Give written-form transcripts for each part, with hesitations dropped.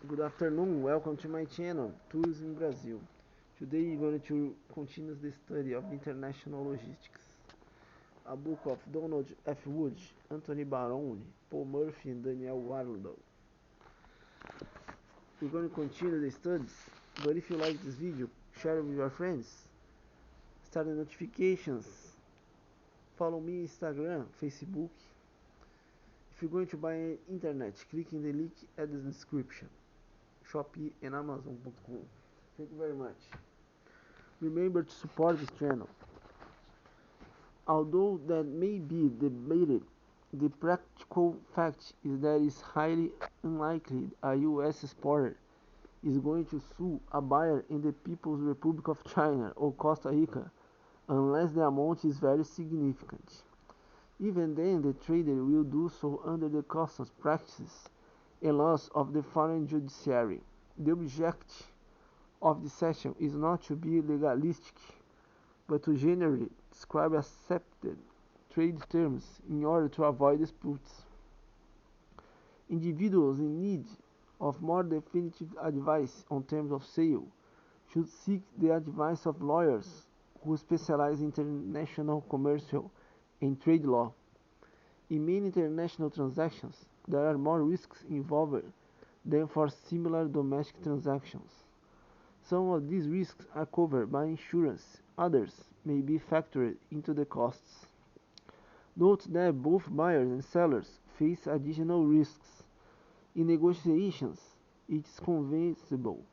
Good afternoon, welcome to my channel, Tours in Brazil. Today we're going to continue the study of international logistics. A book of Donald F. Wood, Anthony Barone, Paul Murphy and Daniel Warlow. We're going to continue the studies, but if you like this video, share it with your friends, start the notifications, follow me Instagram, Facebook. If you're going to buy internet, click in the link at the description. Shopee and Amazon.com. Thank you very much. Remember to support this channel. Although that may be debated, the practical fact is that it is highly unlikely a US exporter is going to sue a buyer in the People's Republic of China or Costa Rica unless the amount is very significant. Even then, the trader will do so under the customs practices and laws of the foreign judiciary. The object of this session is not to be legalistic, but to generally describe accepted trade terms in order to avoid disputes. Individuals in need of more definitive advice on terms of sale should seek the advice of lawyers who specialize in international commercial and trade law. In many international transactions, there are more risks involved than for similar domestic transactions. Some of these risks are covered by insurance, others may be factored into the costs. Note that both buyers and sellers face additional risks. In negotiations, it is conceivable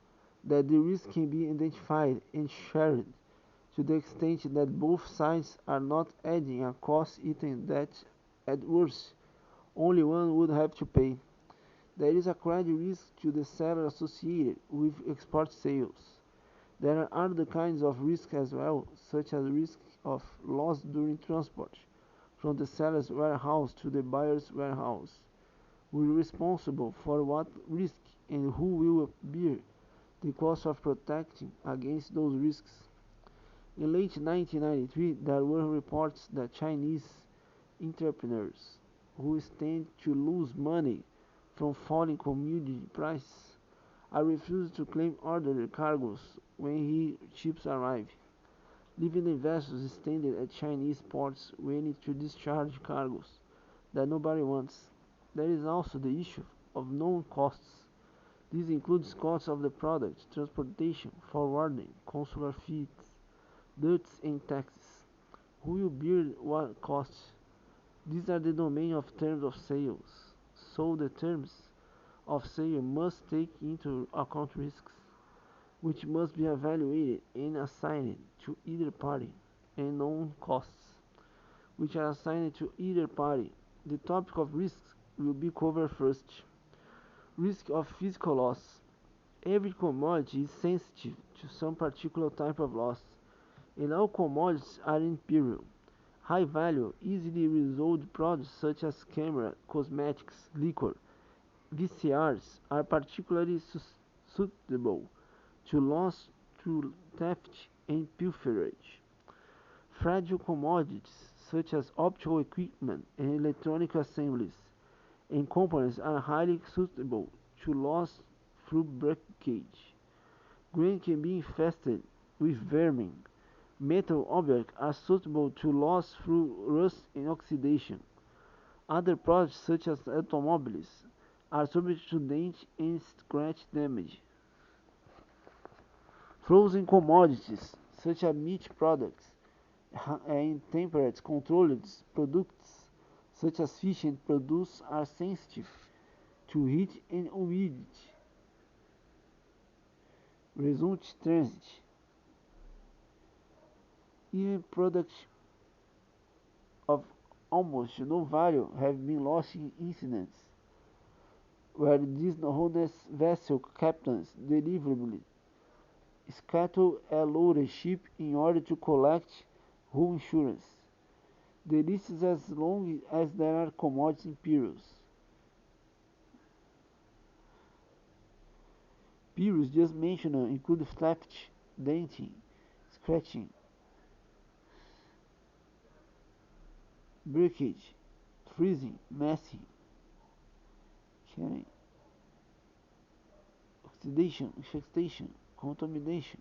that the risk can be identified and shared to the extent that both sides are not adding a cost item that, at worst, only one would have to pay. There is a credit risk to the seller associated with export sales. There are other kinds of risk as well, such as risk of loss during transport from the seller's warehouse to the buyer's warehouse. Who is responsible for what risk and who will bear the cost of protecting against those risks? In late 1993, there were reports that Chinese entrepreneurs who stand to lose money from falling commodity prices are refused to claim ordered cargoes when ships arrive, leaving the vessels stranded at Chinese ports waiting to discharge cargoes that nobody wants. There is also the issue of known costs. This includes costs of the product, transportation, forwarding, consular fees, duties and taxes. Who will bear what costs? These are the domain of terms of sales, so the terms of sale must take into account risks, which must be evaluated and assigned to either party, and known costs, which are assigned to either party. The topic of risks will be covered first. Risk of physical loss. Every commodity is sensitive to some particular type of loss, and all commodities are imperial. High value, easily resolved products such as camera, cosmetics, liquor, VCRs are particularly susceptible to loss through theft and pilferage. Fragile commodities such as optical equipment and electronic assemblies and components are highly susceptible to loss through breakage. Grain can be infested with vermin. Metal objects are susceptible to loss through rust and oxidation. Other products such as automobiles are subject to dent and scratch damage. Frozen commodities such as meat products and temperature controlled products such as fish and produce are sensitive to heat and humidity. Result transit. Even products of almost no value have been lost in incidents where dishonest vessel captains deliberately scuttle a loaded ship in order to collect hull insurance. The list is as long as there are commodity perils. Perils just mentioned include theft, denting, scratching, breakage, freezing, messing, carrying. infestation, contamination,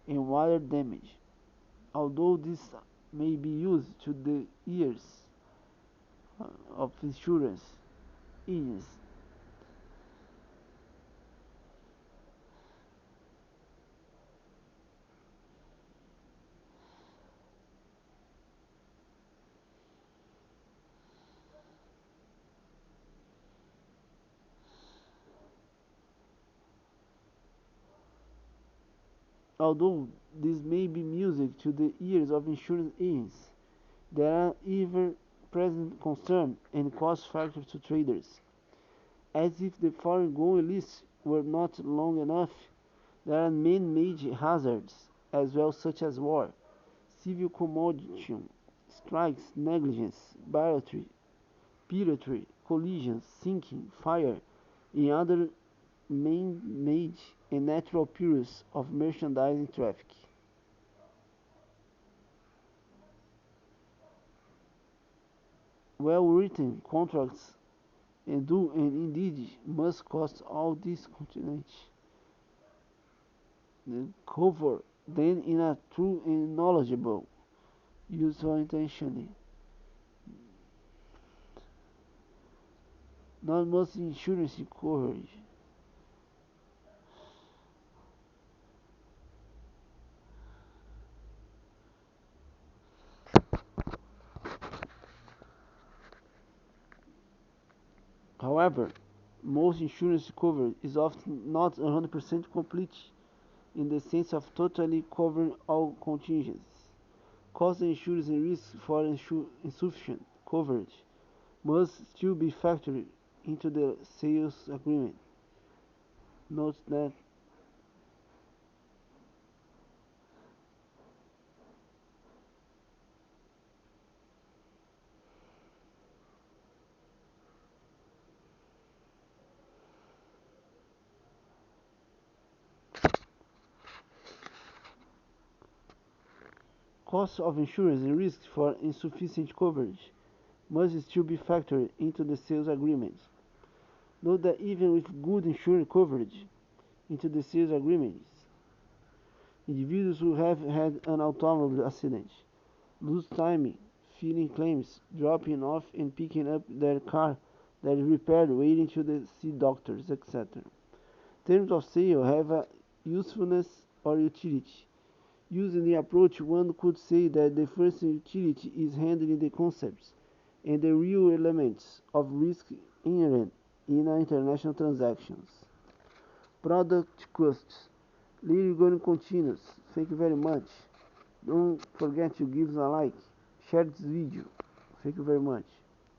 and water damage. Although this may be used to the ears of insurance agents, although this may be music to the ears of insurance agents, there are ever-present concern and cost factors to traders. As if the foregoing list were not long enough, there are man-made hazards as well, such as war, civil commotion, strikes, negligence, piratery, collisions, sinking, fire, and other man-made and natural perils of merchandise traffic. Well-written contracts do and indeed must cost all these continents cover then in a true and knowledgeable use for intentionally. Not most insurance coverage. However, most insurance coverage is often not 100% complete in the sense of totally covering all contingencies. Cost insurance and risk for insufficient coverage must still be factored into the sales agreement. Note that costs of insurance and risks for insufficient coverage must still be factored into the sales agreement. Note that even with good insurance coverage into the sales agreements, individuals who have had an automobile accident lose time filing claims, dropping off and picking up their car that is repaired, waiting to see doctors, etc. Terms of sale have a usefulness or utility. Using the approach, one could say that the first utility is handling the concepts and the real elements of risk inherent in international transactions. Product costs. Lyric continues. Thank you very much. Don't forget to give us a like, share this video. Thank you very much.